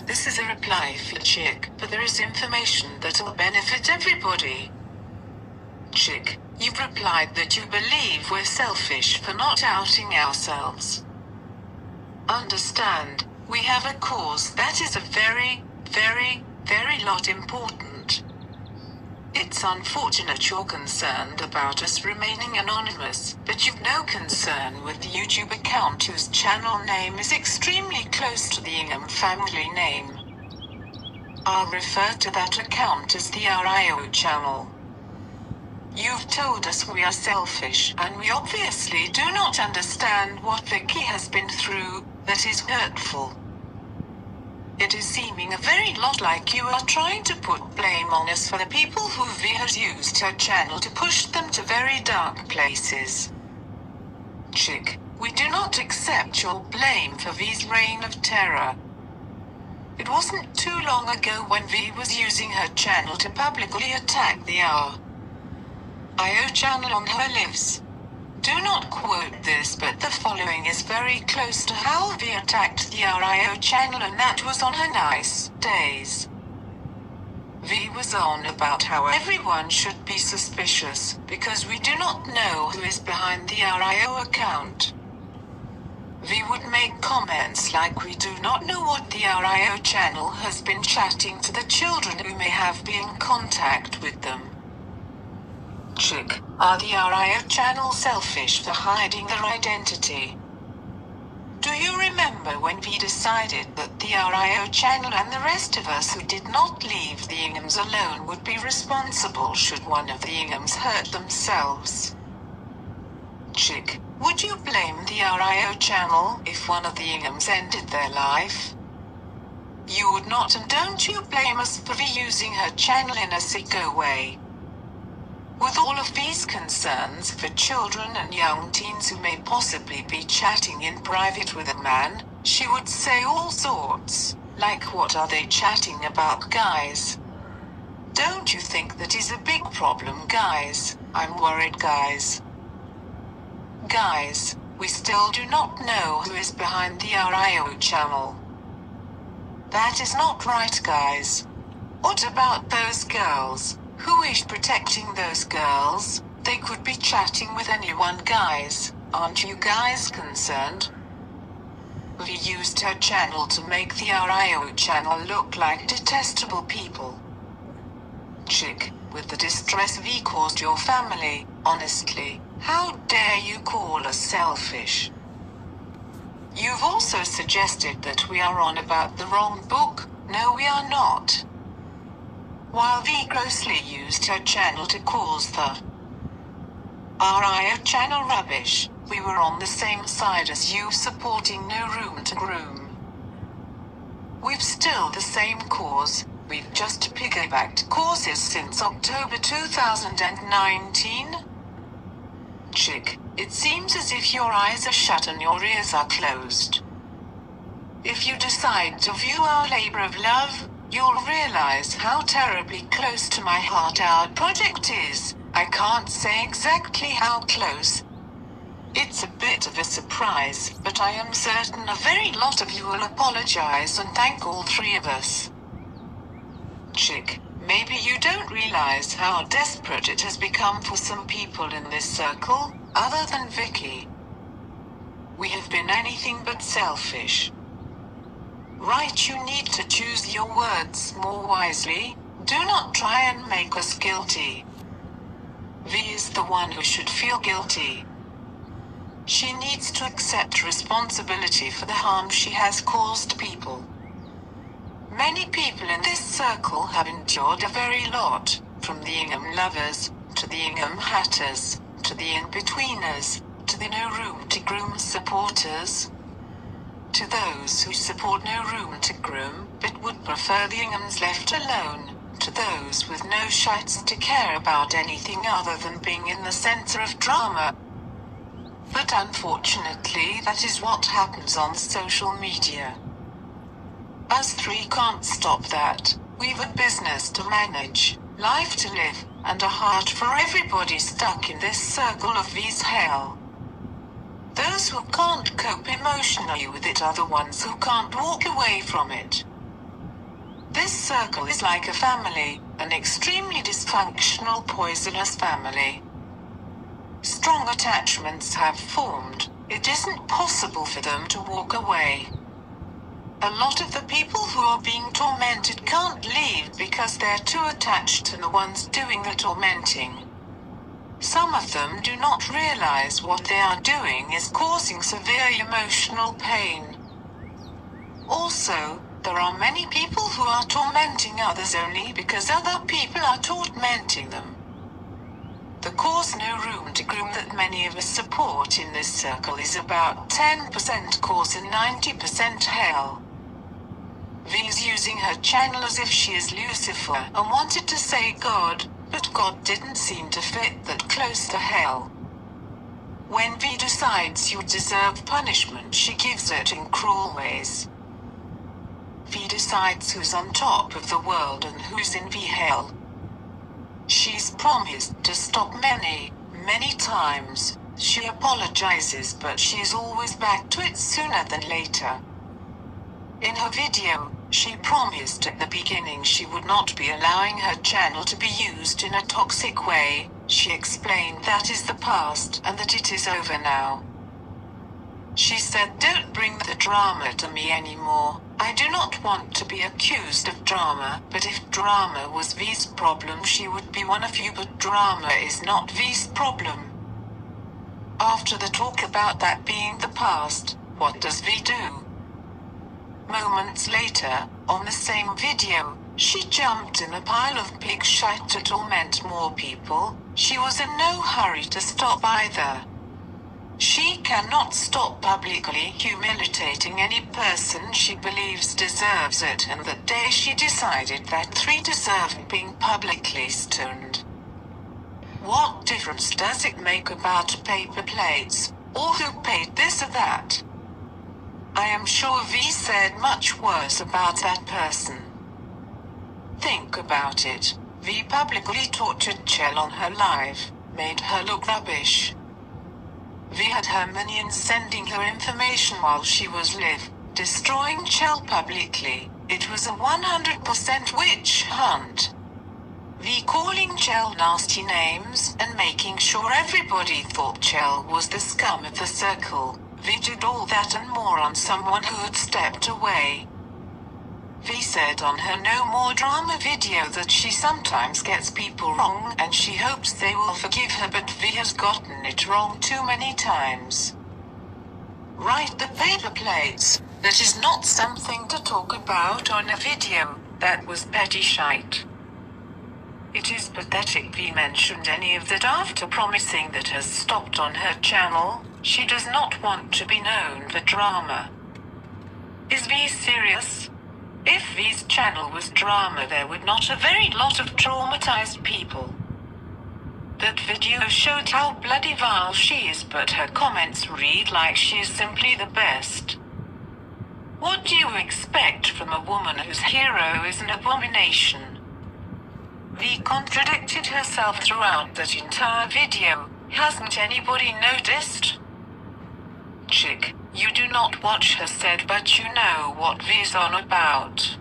This is a reply for Chick, but there is information that will benefit everybody. Chick, you've replied that you believe we're selfish for not outing ourselves. Understand, we have a cause that is a very, very, very lot important. It's unfortunate you're concerned about us remaining anonymous, but you've no concern with the YouTube account whose channel name is extremely close to the Ingham family name. I'll refer to that account as the RIO channel. You've told us we are selfish, and we obviously do not understand what Vicky has been through. That is hurtful. It is seeming a very lot like you are trying to put blame on us for the people who V has used her channel to push them to very dark places. Chick, we do not accept your blame for V's reign of terror. It wasn't too long ago when V was using her channel to publicly attack the RIO channel on her lives. Do not quote this, but the following is very close to how V attacked the RIO channel, and that was on her nice days. V was on about how everyone should be suspicious, because we do not know who is behind the RIO account. V would make comments like we do not know what the RIO channel has been chatting to the children who may have been in contact with them. Chick, are the RIO channel selfish for hiding their identity? Do you remember when we decided that the RIO channel and the rest of us who did not leave the Inghams alone would be responsible should one of the Inghams hurt themselves? Chick, would you blame the RIO channel if one of the Inghams ended their life? You would not, and don't you blame us for reusing her channel in a sicko way. With all of these concerns for children and young teens who may possibly be chatting in private with a man, she would say all sorts, like what are they chatting about, guys? Don't you think that is a big problem, guys? I'm worried, guys. Guys, we still do not know who is behind the RIO channel. That is not right, guys. What about those girls? Who is protecting those girls? They could be chatting with anyone, guys. Aren't you guys concerned? We used her channel to make the RIO channel look like detestable people. Chick, with the distress V caused your family, honestly, how dare you call us selfish? You've also suggested that we are on about the wrong book. No, we are not. While V grossly used her channel to cause the RIO channel rubbish, we were on the same side as you, supporting No Room to Groom. We've still the same cause, we've just piggybacked causes since October 2019. Chick, it seems as if your eyes are shut and your ears are closed. If you decide to view our labor of love, you'll realize how terribly close to my heart our project is. I can't say exactly how close. It's a bit of a surprise, but I am certain a very lot of you will apologize and thank all three of us. Chick, maybe you don't realize how desperate it has become for some people in this circle, other than Vicky. We have been anything but selfish. Right, you need to choose your words more wisely. Do not try and make us guilty. V is the one who should feel guilty. She needs to accept responsibility for the harm she has caused people. Many people in this circle have endured a very lot, from the Ingham lovers, to the Ingham hatters, to the in-betweeners, to the No Room to Groom supporters. To those who support No Room to Groom, but would prefer the Inghams left alone, to those with no shites to care about anything other than being in the center of drama. But unfortunately, that is what happens on social media. Us three can't stop that. We've a business to manage, life to live, and a heart for everybody stuck in this circle of V's hell. Those who can't cope emotionally with it are the ones who can't walk away from it. This circle is like a family, an extremely dysfunctional, poisonous family. Strong attachments have formed. It isn't possible for them to walk away. A lot of the people who are being tormented can't leave because they're too attached to the ones doing the tormenting. Some of them do not realize what they are doing is causing severe emotional pain. Also, there are many people who are tormenting others only because other people are tormenting them. The cause no room to groom that many of us support in this circle is about 10% cause and 90% hell. V is using her channel as if she is Lucifer and wanted to say God, but God didn't seem to fit that close to hell. When V decides you deserve punishment, she gives it in cruel ways. V decides who's on top of the world and who's in V hell. She's promised to stop many times. She apologizes, but she's always back to it sooner than later. In her video, she promised at the beginning she would not be allowing her channel to be used in a toxic way. She explained that is the past and that it is over now. She said, "Don't bring the drama to me anymore. I do not want to be accused of drama, but if drama was V's problem, she would be one of you, but drama is not V's problem." After the talk about that being the past, what does V do? Moments later, on the same video, she jumped in a pile of pig shite to torment more people. She was in no hurry to stop either. She cannot stop publicly humiliating any person she believes deserves it, and that day she decided that 3 deserved being publicly stoned. What difference does it make about paper plates, or who paid this or that? I am sure V said much worse about that person. Think about it. V publicly tortured Chell on her live, made her look rubbish. V had her minions sending her information while she was live, destroying Chell publicly. It was a 100% witch hunt. V calling Chell nasty names and making sure everybody thought Chell was the scum of the circle. V did all that and more on someone who had stepped away. V said on her No More Drama video that she sometimes gets people wrong and she hopes they will forgive her, but V has gotten it wrong too many times. Write the paper plates. That is not something to talk about on a video. That was petty shite. It is pathetic V mentioned any of that after promising that has stopped on her channel. She does not want to be known for drama. Is V serious? If V's channel was drama, there would not a very lot of traumatized people. That video showed how bloody vile she is, but her comments read like she is simply the best. What do you expect from a woman whose hero is an abomination? V contradicted herself throughout that entire video. Hasn't anybody noticed? Chick, you do not watch her said, but you know what V's on about.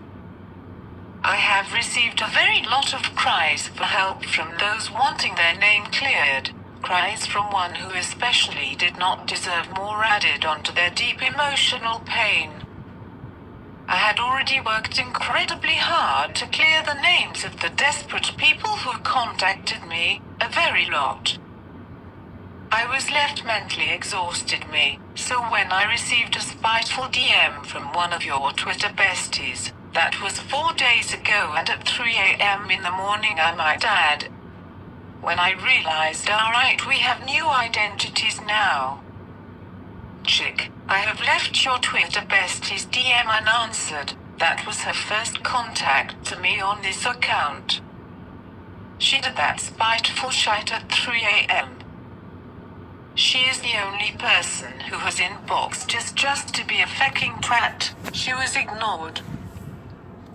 I have received a very lot of cries for help from those wanting their name cleared. Cries from one who especially did not deserve more added onto their deep emotional pain. I had already worked incredibly hard to clear the names of the desperate people who contacted me, a very lot. I was left mentally exhausted so when I received a spiteful DM from one of your Twitter besties, that was 4 days ago, and at 3 a.m. in the morning I might add, when I realized alright, we have new identities now. Chick, I have left your Twitter bestie's DM unanswered. That was her first contact to me on this account. She did that spiteful shite at 3 a.m. She is the only person who has inboxed just to be a fucking twat. She was ignored.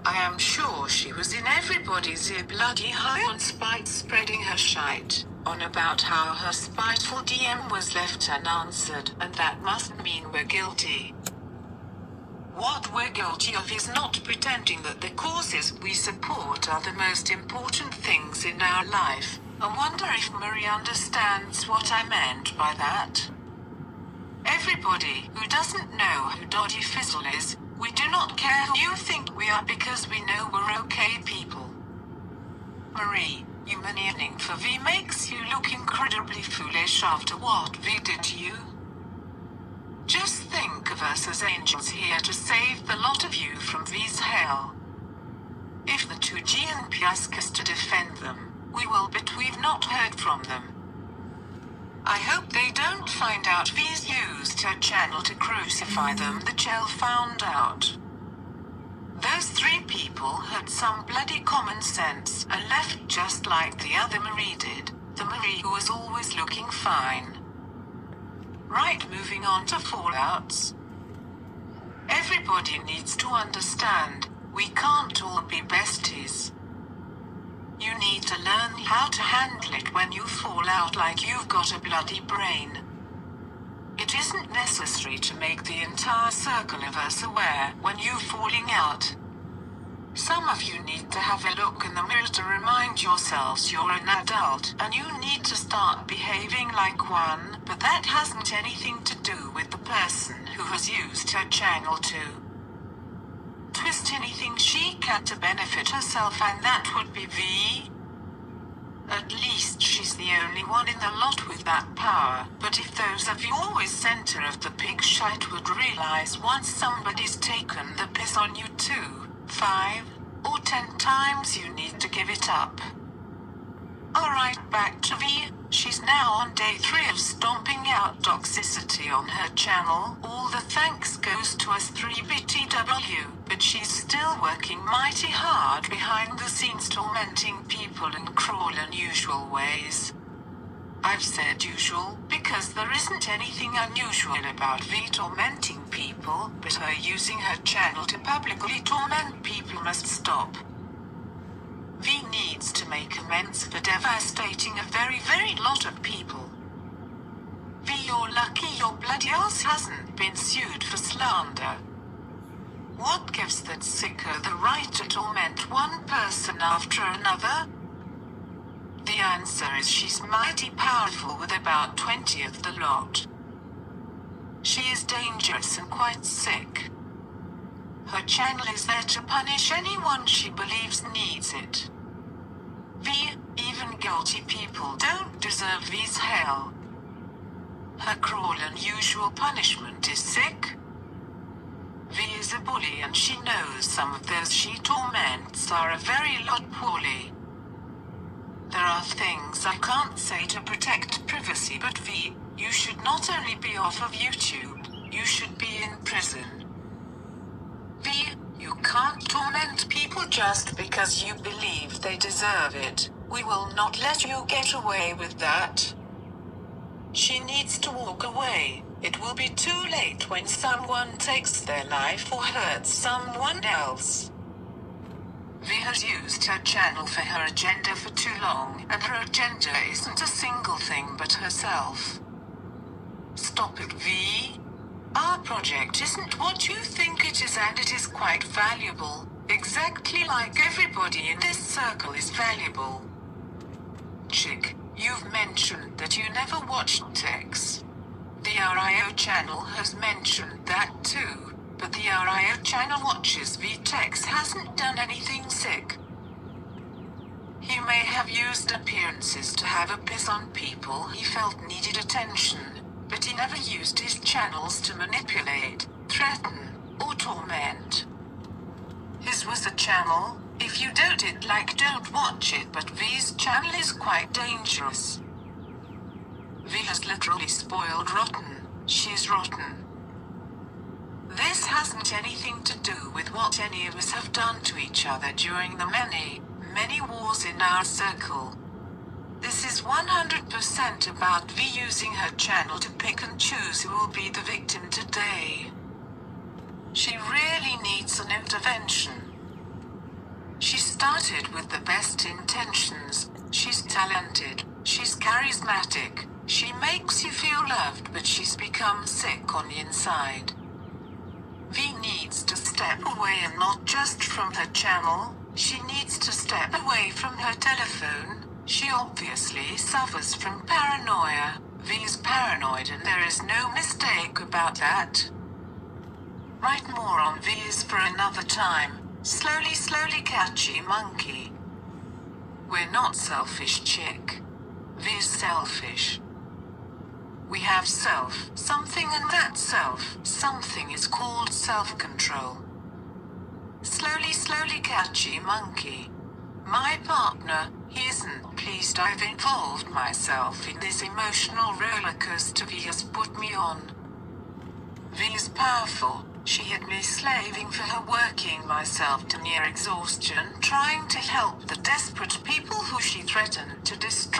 I am sure she was in everybody's ear bloody high on spite, spreading her shite on about how her spiteful DM was left unanswered, and that must mean we're guilty. What we're guilty of is not pretending that the causes we support are the most important things in our life. I wonder if Marie understands what I meant by that. Everybody who doesn't know who Dodgy Fizzle is, we do not care who you think we are because we know we're okay people. Marie, you maneering for V makes you look incredibly foolish after what V did to you. Just think of us as angels here to save the lot of you from V's hell. If the 2G and P ask us to defend them, we will, but we've not heard from them. I hope they don't find out V's used her channel to crucify them. The Chell found out. Those 3 people had some bloody common sense and left just like the other Marie did, the Marie who was always looking fine. Right, moving on to fallouts. Everybody needs to understand, we can't all be besties. You need to learn how to handle it when you fall out like you've got a bloody brain. It isn't necessary to make the entire circle of us aware when you're falling out. Some of you need to have a look in the mirror to remind yourselves you're an adult and you need to start behaving like one, but that hasn't anything to do with the person who has used her channel to twist anything she can to benefit herself, and that would be V. At least she's the only one in the lot with that power, but if those of you always center of the pig shite would realize once somebody's taken the piss on you 2, 5, or 10 times you need to give it up. Alright, back to V. She's now on day 3 of stomping out toxicity on her channel. All the thanks goes to us 3BTW, but she's still working mighty hard behind the scenes tormenting people in cruel unusual ways. I've said usual because there isn't anything unusual about V tormenting people, but her using her channel to publicly torment people must stop. V needs to make amends for devastating a very, very lot of people. V, you're lucky your bloody ass hasn't been sued for slander. What gives that sicko the right to torment one person after another? The answer is she's mighty powerful with about 20 of the lot. She is dangerous and quite sick. Her channel is there to punish anyone she believes needs it. V, even guilty people don't deserve V's hell. Her cruel unusual punishment is sick. V is a bully and she knows some of those she torments are a very lot poorly. There are things I can't say to protect privacy, but V, you should not only be off of YouTube, you should be in prison. V, you can't torment people just because you believe they deserve it. We will not let you get away with that. She needs to walk away. It will be too late when someone takes their life or hurts someone else. V has used her channel for her agenda for too long, and her agenda isn't a single thing but herself. Stop it, V. Our project isn't what you think it is, and it is quite valuable, exactly like everybody in this circle is valuable. Chick, you've mentioned that you never watched Tex. The RIO channel has mentioned that too, but the RIO channel watches V. Tex hasn't done anything sick. He may have used appearances to have a piss on people he felt needed attention, but he never used his channels to manipulate, threaten, or torment. His was a channel. If you don't watch it, but V's channel is quite dangerous. V has literally spoiled rotten. She's rotten. This hasn't anything to do with what any of us have done to each other during the many, many wars in our circle. This is 100% about V using her channel to pick and choose who will be the victim today. She really needs an intervention. She started with the best intentions. She's talented. She's charismatic. She makes you feel loved, but she's become sick on the inside. V needs to step away, and not just from her channel. She needs to step away from her telephone. She obviously suffers from paranoia. V is paranoid, and there is no mistake about that. Write more on V is for another time. Slowly, slowly, catchy monkey. We're not selfish, chick. V is selfish. We have self something, and that self something is called self-control. Slowly, slowly, catchy monkey. My partner, he isn't pleased I've involved myself in this emotional roller coaster V has put me on. V is powerful. She had me slaving for her, working myself to near exhaustion, trying to help the desperate people who she threatened to destroy.